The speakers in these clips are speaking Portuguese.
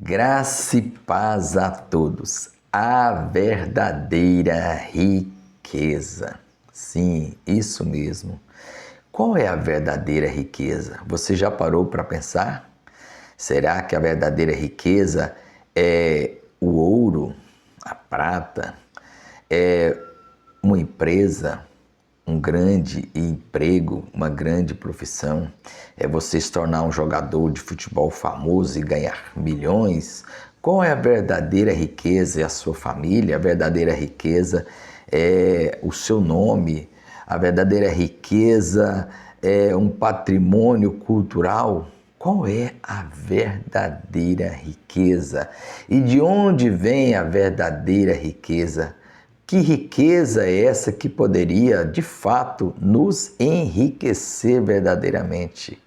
Graça e paz a todos. A verdadeira riqueza. Sim, isso mesmo. Qual é a verdadeira riqueza? Você já parou para pensar? Será que a verdadeira riqueza é o ouro, a prata, é uma empresa, um grande emprego, uma grande profissão? É você se tornar um jogador de futebol famoso e ganhar milhões? Qual é a verdadeira riqueza? É a sua família? A verdadeira riqueza é o seu nome? A verdadeira riqueza é um patrimônio cultural? Qual é a verdadeira riqueza? E de onde vem a verdadeira riqueza? Que riqueza é essa que poderia, de fato, nos enriquecer verdadeiramente?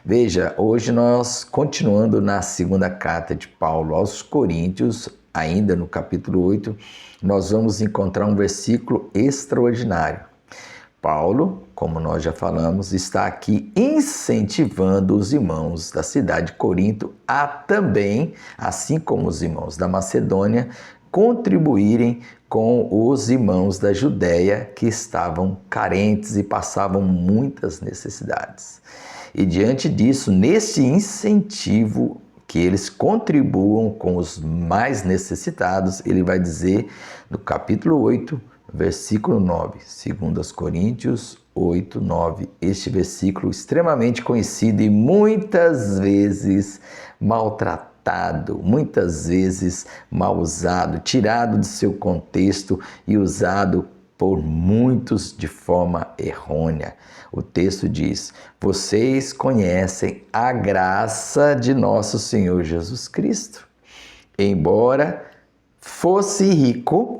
Veja, hoje nós, continuando na segunda carta de Paulo aos Coríntios, ainda no capítulo 8, nós vamos encontrar um versículo extraordinário. Paulo, como nós já falamos, está aqui incentivando os irmãos da cidade de Corinto a também, assim como os irmãos da Macedônia, contribuírem com os irmãos da Judéia que estavam carentes e passavam muitas necessidades. E diante disso, nesse incentivo que eles contribuam com os mais necessitados, ele vai dizer no capítulo 8, versículo 9, 2 Coríntios 8, 9, este versículo extremamente conhecido e muitas vezes maltratado, muitas vezes mal usado, tirado de seu contexto e usado por muitos de forma errônea. O texto diz: vocês conhecem a graça de nosso Senhor Jesus Cristo. Embora fosse rico,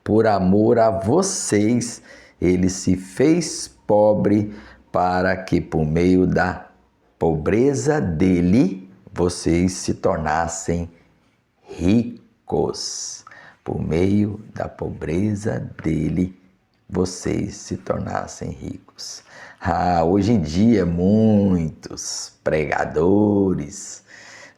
por amor a vocês, ele se fez pobre para que por meio da pobreza dele, vocês se tornassem ricos. Por meio da pobreza dele, vocês se tornassem ricos. Hoje em dia, muitos pregadores,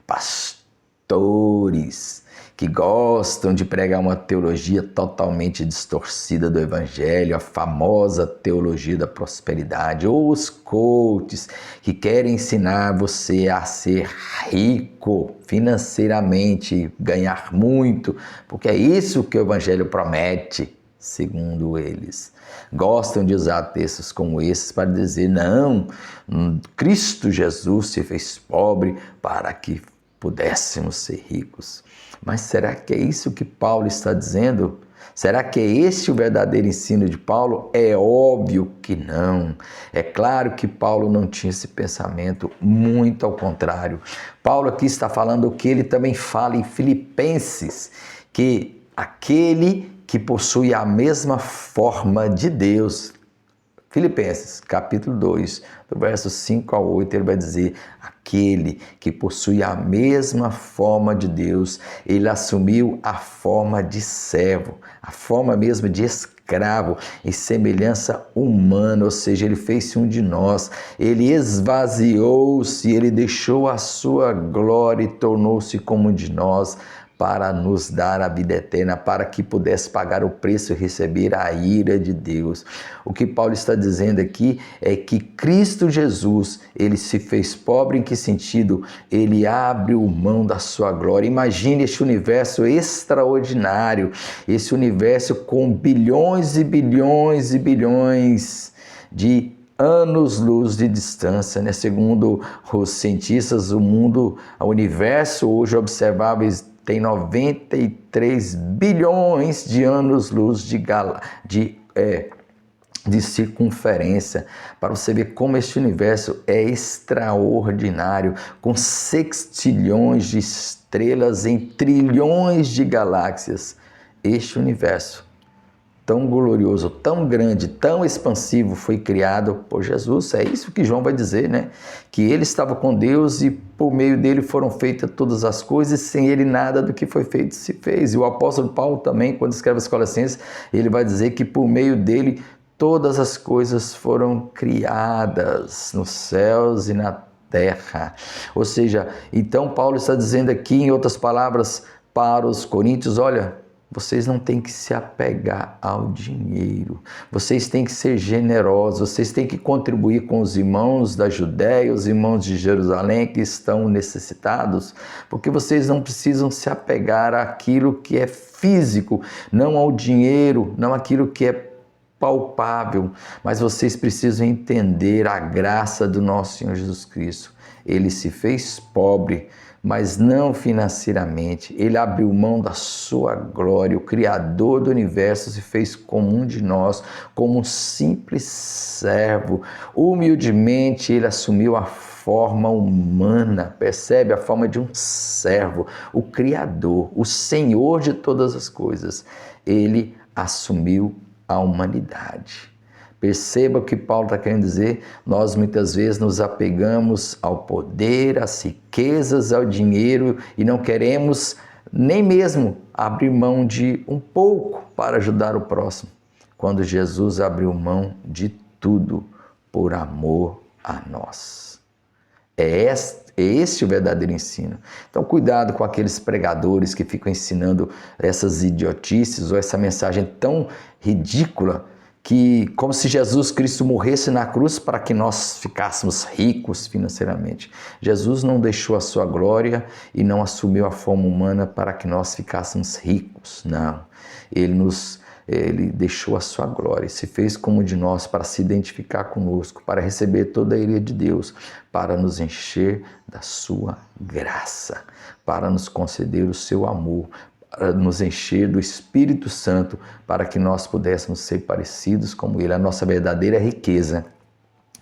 pastores, que gostam de pregar uma teologia totalmente distorcida do Evangelho, a famosa teologia da prosperidade, ou os coaches que querem ensinar você a ser rico financeiramente, ganhar muito, porque é isso que o Evangelho promete, segundo eles. Gostam de usar textos como esses para dizer: não, Cristo Jesus se fez pobre para que pudéssemos ser ricos. Mas será que é isso que Paulo está dizendo? Será que é este o verdadeiro ensino de Paulo? É óbvio que não. É claro que Paulo não tinha esse pensamento, muito ao contrário. Paulo aqui está falando o que ele também fala em Filipenses, que aquele que possui a mesma forma de Deus. Filipenses, capítulo 2, do verso 5 ao 8, ele vai dizer: aquele que possui a mesma forma de Deus, ele assumiu a forma de servo, a forma mesmo de escravo, em semelhança humana, ou seja, ele fez-se um de nós, ele esvaziou-se, ele deixou a sua glória e tornou-se como um de nós, para nos dar a vida eterna, para que pudesse pagar o preço e receber a ira de Deus. O que Paulo está dizendo aqui é que Cristo Jesus, ele se fez pobre. Em que sentido? Ele abriu mão da sua glória. Imagine este universo extraordinário, esse universo com bilhões e bilhões e bilhões de anos-luz de distância, né? Segundo os cientistas, o universo hoje observável tem 93 bilhões de anos-luz de circunferência, para você ver como este universo é extraordinário, com sextilhões de estrelas em trilhões de galáxias. Este universo tão glorioso, tão grande, tão expansivo foi criado por Jesus. É isso que João vai dizer, né? Que ele estava com Deus e por meio dele foram feitas todas as coisas, sem ele nada do que foi feito se fez. E o apóstolo Paulo também, quando escreve as Colossenses, ele vai dizer que por meio dele todas as coisas foram criadas nos céus e na terra. Ou seja, então Paulo está dizendo aqui, em outras palavras, para os coríntios, olha, vocês não têm que se apegar ao dinheiro, vocês têm que ser generosos, vocês têm que contribuir com os irmãos da Judéia, os irmãos de Jerusalém que estão necessitados, porque vocês não precisam se apegar àquilo que é físico, não ao dinheiro, não àquilo que é palpável, mas vocês precisam entender a graça do nosso Senhor Jesus Cristo. Ele se fez pobre, mas não financeiramente. Ele abriu mão da sua glória. O Criador do universo se fez como um de nós, como um simples servo. Humildemente ele assumiu a forma humana, percebe? A forma de um servo. O Criador, o Senhor de todas as coisas. Ele assumiu a humanidade. Perceba o que Paulo está querendo dizer. Nós muitas vezes nos apegamos ao poder, às riquezas, ao dinheiro e não queremos nem mesmo abrir mão de um pouco para ajudar o próximo. Quando Jesus abriu mão de tudo por amor a nós. É este o verdadeiro ensino. Então, cuidado com aqueles pregadores que ficam ensinando essas idiotices ou essa mensagem tão ridícula que, como se Jesus Cristo morresse na cruz para que nós ficássemos ricos financeiramente. Jesus não deixou a sua glória e não assumiu a forma humana para que nós ficássemos ricos. Não. Ele deixou a sua glória, se fez como de nós para se identificar conosco, para receber toda a ira de Deus, para nos encher da sua graça, para nos conceder o seu amor, para nos encher do Espírito Santo, para que nós pudéssemos ser parecidos como Ele. A nossa verdadeira riqueza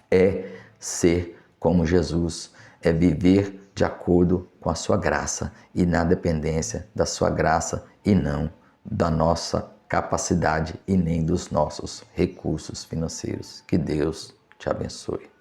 é ser como Jesus, é viver de acordo com a sua graça e na dependência da sua graça e não da nossa capacidade e nem dos nossos recursos financeiros. Que Deus te abençoe.